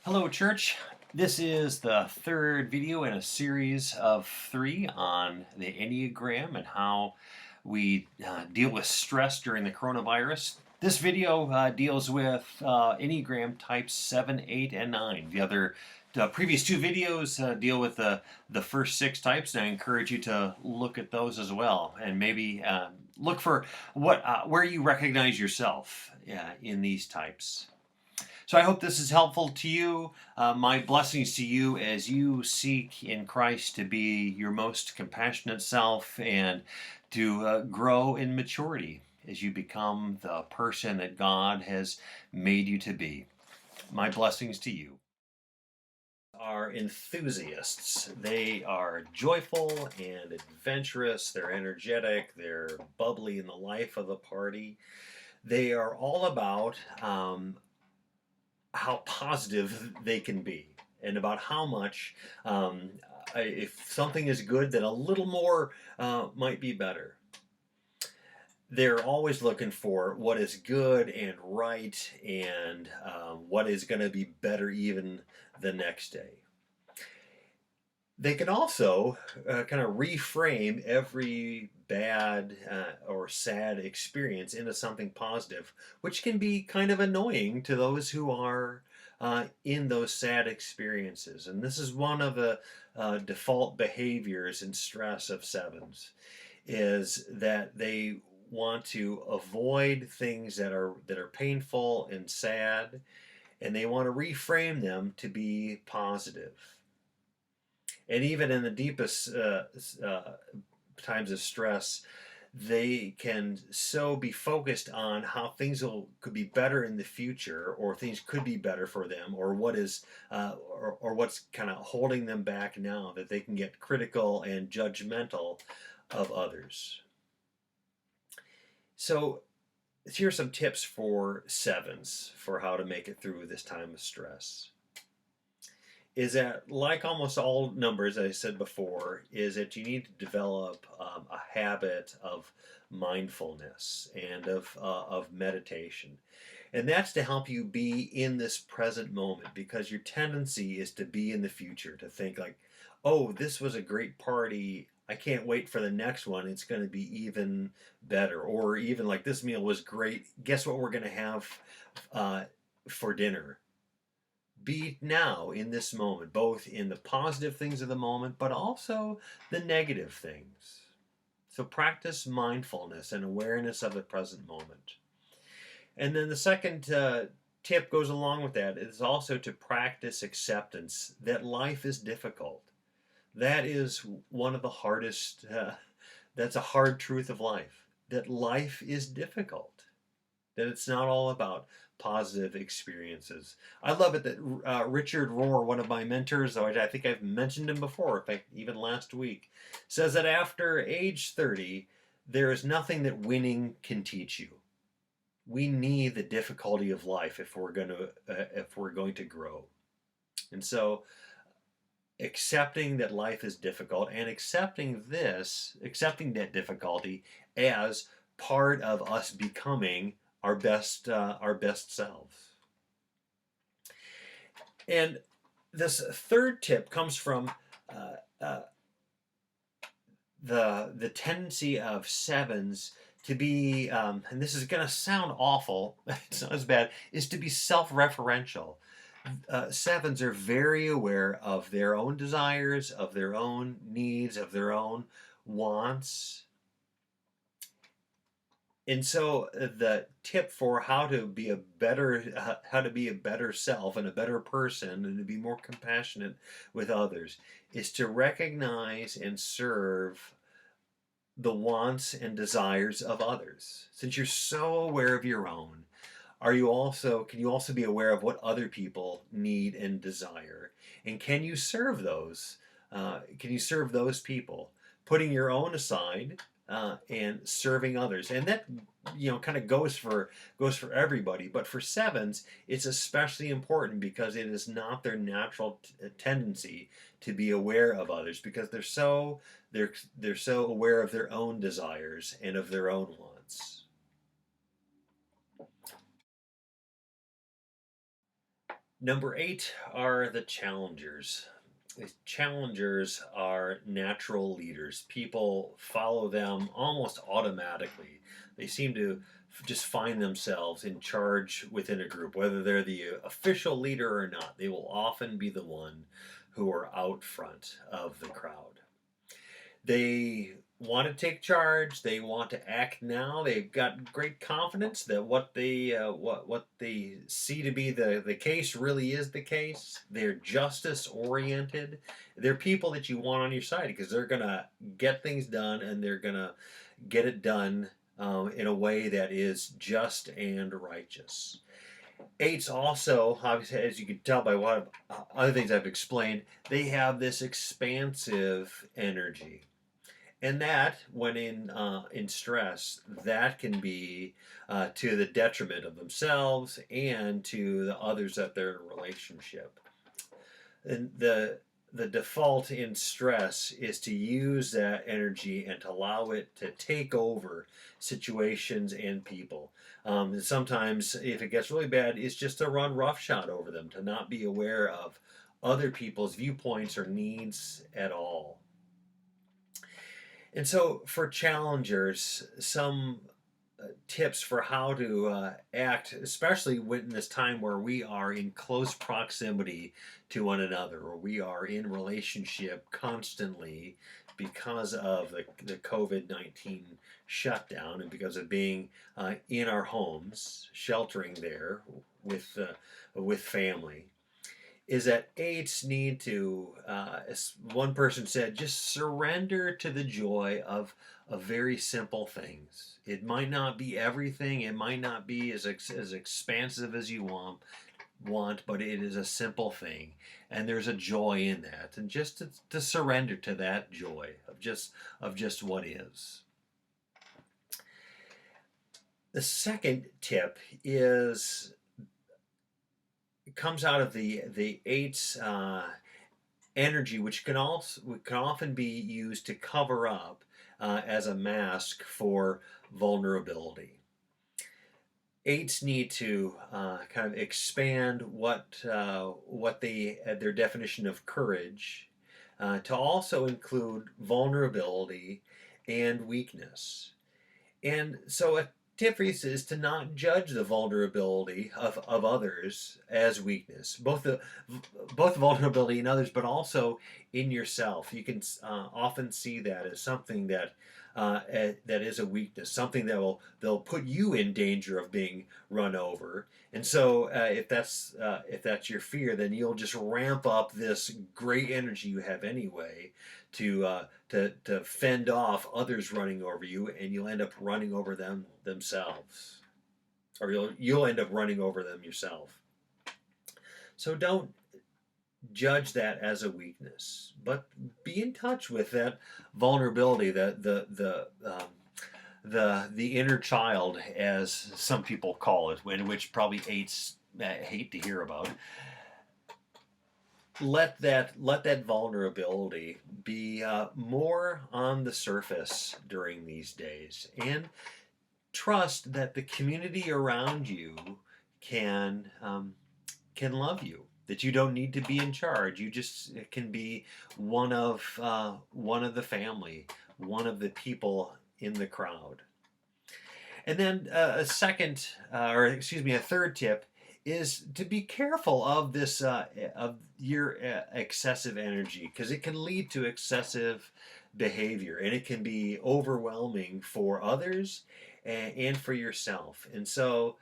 Hello, church. This is the third video in a series of three on the Enneagram and how we deal with stress during the coronavirus. This video deals with Enneagram types 7, 8, and 9. The previous two videos deal with the first six types, and I encourage you to look at those as well and maybe look for where you recognize yourself in these types. So I hope this is helpful to you. My blessings to you as you seek in Christ to be your most compassionate self and to grow in maturity as you become the person that God has made you to be. My blessings to you. Are enthusiasts. They are joyful and adventurous. They're energetic. They're bubbly in the life of the party. They are all about how positive they can be and about how much if something is good, then a little more might be better. They're always looking for what is good and right and what is going to be better even the next day. They can also kind of reframe every bad or sad experience into something positive, which can be kind of annoying to those who are in those sad experiences. And this is one of the default behaviors and stress of sevens, is that they want to avoid things that are painful and sad, and they want to reframe them to be positive. And even in the deepest times of stress, they can so be focused on how could be better in the future, or things could be better for them, or what's kind of holding them back now, that they can get critical and judgmental of others. So here are some tips for sevens for how to make it through this time of stress. Is that, like almost all numbers, as I said before, is that you need to develop a habit of mindfulness and of meditation. And that's to help you be in this present moment, because your tendency is to be in the future, to think like, oh, this was a great party. I can't wait for the next one. It's going to be even better. Or even like, this meal was great. Guess what we're going to have for dinner? Be now in this moment, both in the positive things of the moment, but also the negative things. So practice mindfulness and awareness of the present moment. And then the second tip goes along with that. It is also to practice acceptance that life is difficult. That is one of the hardest, that's a hard truth of life, that life is difficult, that it's not all about positive experiences. I love it that Richard Rohr, one of my mentors, though I think I've mentioned him before, in fact, even last week, says that after age 30, there is nothing that winning can teach you. We need the difficulty of life if we're going to grow. And so accepting that life is difficult and accepting that difficulty as part of us becoming our best selves. And this third tip comes from the tendency of sevens to be, and this is going to sound awful, it's not as bad, is to be self-referential. Sevens are very aware of their own desires, of their own needs, of their own wants. And so the tip for how to be a better self and a better person and to be more compassionate with others is to recognize and serve the wants and desires of others. Since you're so aware of your own, can you also be aware of what other people need and desire? And can you serve those? Can you serve those people, putting your own aside and serving others? And that kind of goes for everybody, but for sevens it's especially important because it is not their natural tendency to be aware of others, because they're so aware of their own desires and of their own wants. Number 8 are the challengers. The challengers are natural leaders. People follow them almost automatically. They seem to just find themselves in charge within a group, whether they're the official leader or not. They will often be the one who are out front of the crowd. They want to take charge. They want to act now. They've got great confidence that what they see to be the case really is the case. They're justice oriented. They're people that you want on your side because they're gonna get things done and they're gonna get it done in a way that is just and righteous. Eights also, obviously, as you can tell by what other things I've explained, they have this expansive energy. And that, when in stress, that can be to the detriment of themselves and to the others that they're in a relationship. And the default in stress is to use that energy and to allow it to take over situations and people. And sometimes, if it gets really bad, it's just to run roughshod over them, to not be aware of other people's viewpoints or needs at all. And so, for challengers, some tips for how to act, especially in this time where we are in close proximity to one another, or we are in relationship constantly because of the COVID-19 shutdown and because of being in our homes, sheltering there with family, is that eights need to, as one person said, just surrender to the joy of very simple things. It might not be everything, it might not be as expansive as you want, but it is a simple thing. And there's a joy in that. And just to surrender to that joy of just what is. The second tip is comes out of the eights energy, which can often be used to cover up as a mask for vulnerability. Eights need to kind of expand what their definition of courage to also include vulnerability and weakness. And so a tip for you is to not judge the vulnerability of others as weakness, both vulnerability in others, but also in yourself. You can often see that as something that is a weakness, something that they'll put you in danger of being run over. And so, if that's your fear, then you'll just ramp up this great energy you have anyway to fend off others running over you, and you'll end up running over them themselves, or you'll end up running over them yourself. So don't judge that as a weakness, but be in touch with that vulnerability, the inner child, as some people call it, which probably eights hate to hear about. Let that vulnerability be more on the surface during these days, and trust that the community around you can love you. That you don't need to be in charge. You just can be one of the family, one of the people in the crowd. And then a third tip is to be careful of this of your excessive energy, because it can lead to excessive behavior and it can be overwhelming for others and for yourself. And so,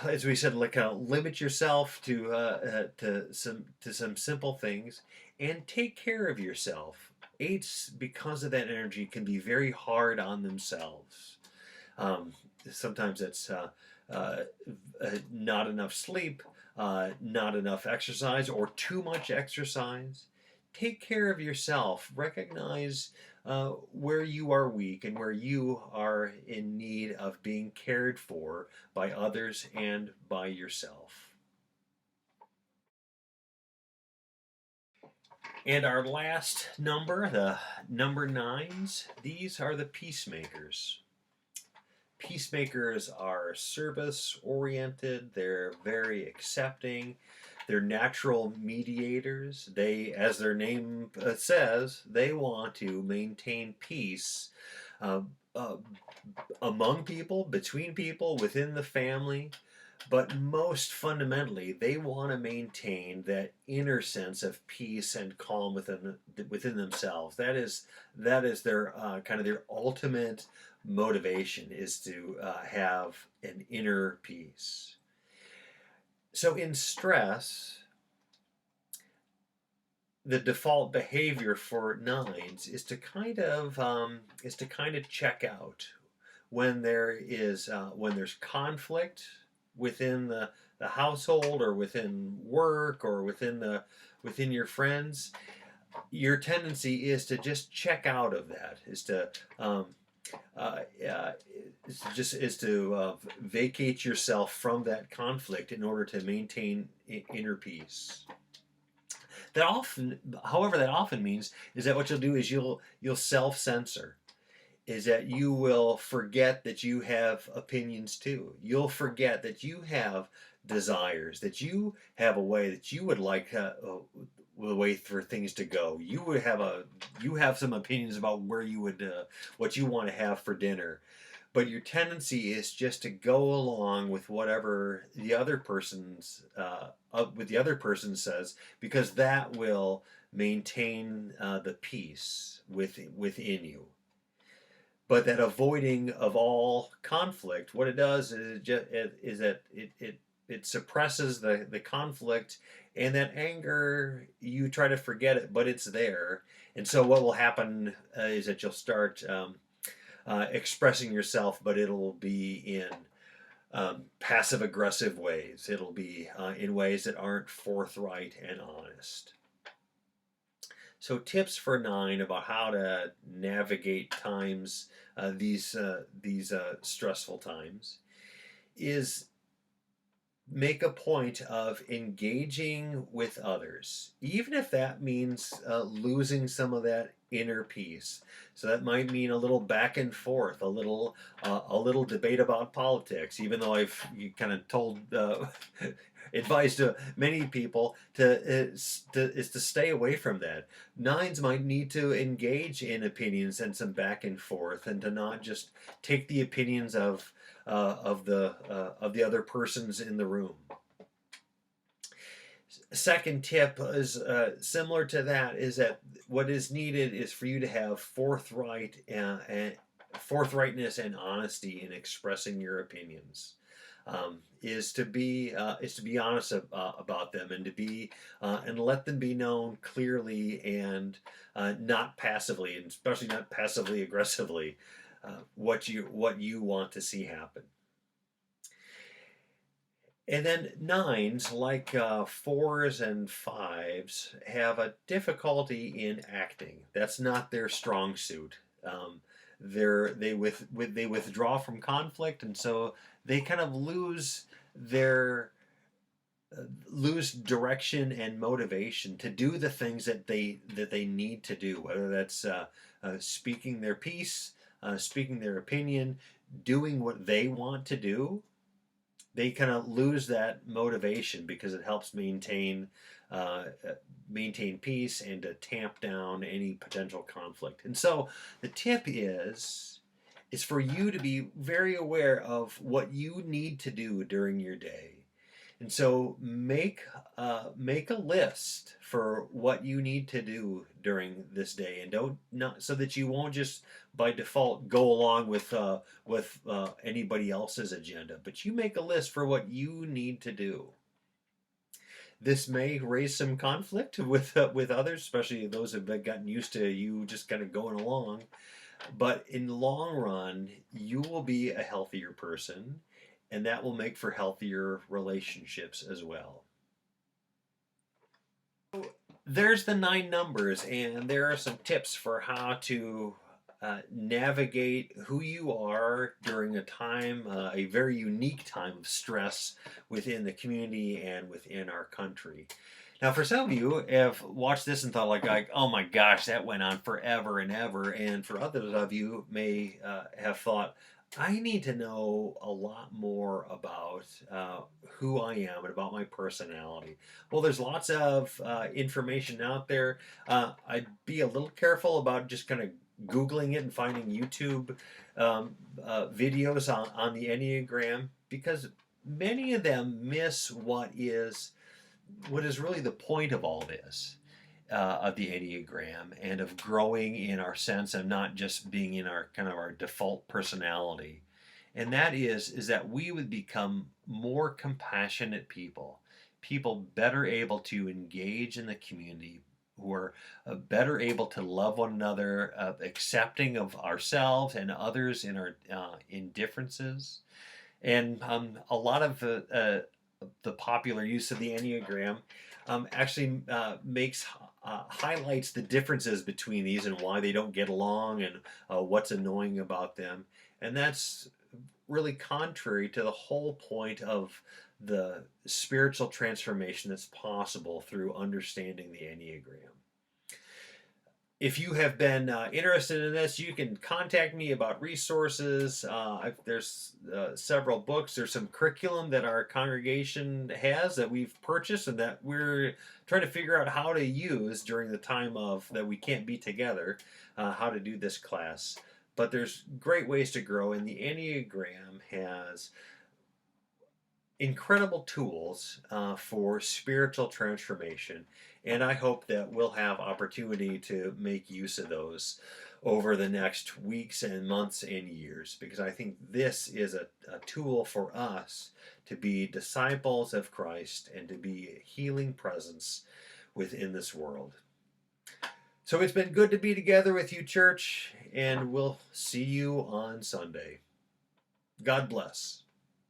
as we said, like limit yourself to some simple things and take care of yourself. Eights, because of that energy, can be very hard on themselves. Sometimes it's not enough sleep, not enough exercise, or too much exercise. Take care of yourself. Recognize where you are weak and where you are in need of being cared for by others and by yourself. And our last number, the number 9s, these are the peacemakers. Peacemakers are service oriented, they're very accepting, they're natural mediators. They, as their name says, they want to maintain peace uh, uh, among people, between people, within the family. But most fundamentally, they want to maintain that inner sense of peace and calm within themselves. That is their kind of their ultimate motivation, is to have an inner peace. So in stress, the default behavior for nines is to kind of check out when there's conflict within the household, or within work, or within your friends. Your tendency is to just check out of that, uh, uh, is to vacate yourself from that conflict in order to maintain inner peace. That often means is that what you'll do is you'll self-censor, is that you will forget that you have opinions too. You'll forget that you have desires, that you have a way that you would like the way for things to go. You have some opinions about what you want to have for dinner, but your tendency is just to go along with whatever the other person says, because that will maintain the peace within you. But that avoiding of all conflict, what it does is that it suppresses the conflict, and that anger, you try to forget it, but it's there. And so what will happen is that you'll start expressing yourself, but it'll be in passive aggressive ways. It'll be in ways that aren't forthright and honest. So tips for 9 about how to navigate times, these stressful times, is make a point of engaging with others, even if that means losing some of that inner peace. So that might mean a little back and forth, a little debate about politics. Even though I've kind of told advice to many people to stay away from that. Nines might need to engage in opinions and some back and forth, and to not just take the opinions of the other persons in the room. Second tip is similar to that, is that what is needed is for you to have forthrightness and honesty in expressing your opinions. Is to be honest about them, and to be and let them be known clearly, and not passively, and especially not passively aggressively, what you want to see happen. And then nines, like fours and fives, have a difficulty in acting. That's not their strong suit. They withdraw from conflict, and so they kind of lose direction and motivation to do the things that they need to do. Whether that's speaking their piece, speaking their opinion, doing what they want to do. They kind of lose that motivation, because it helps maintain peace and to tamp down any potential conflict. And so the tip is for you to be very aware of what you need to do during your day. And so make a list for what you need to do during this day, and not so that you won't just by default go along with anybody else's agenda, but you make a list for what you need to do. This may raise some conflict with others, especially those who have gotten used to you just kind of going along. But in the long run, you will be a healthier person, and that will make for healthier relationships as well. There's the 9 numbers, and there are some tips for how to navigate who you are during a very unique time of stress within the community and within our country. Now, for some of you have watched this and thought like, oh my gosh, that went on forever and ever. And for others of you may have thought, I need to know a lot more about who I am and about my personality. Well, there's lots of information out there. I'd be a little careful about just kind of Googling it and finding YouTube videos on the Enneagram because many of them miss what is really the point of all this of the Enneagram and of growing in our sense of not just being in our kind of our default personality. And that is that we would become more compassionate people, people better able to engage in the community, who are better able to love one another, accepting of ourselves and others in our indifferences. And a lot of the popular use of the Enneagram actually makes highlights the differences between these and why they don't get along and what's annoying about them. And that's really contrary to the whole point of the spiritual transformation that's possible through understanding the Enneagram. If you have been interested in this, you can contact me about resources. There's several books. There's some curriculum that our congregation has that we've purchased and that we're trying to figure out how to use during the time of that we can't be together, how to do this class. But there's great ways to grow, and the Enneagram has incredible tools for spiritual transformation. And I hope that we'll have opportunity to make use of those over the next weeks and months and years, because I think this is a tool for us to be disciples of Christ and to be a healing presence within this world. So it's been good to be together with you, church, and we'll see you on Sunday. God bless.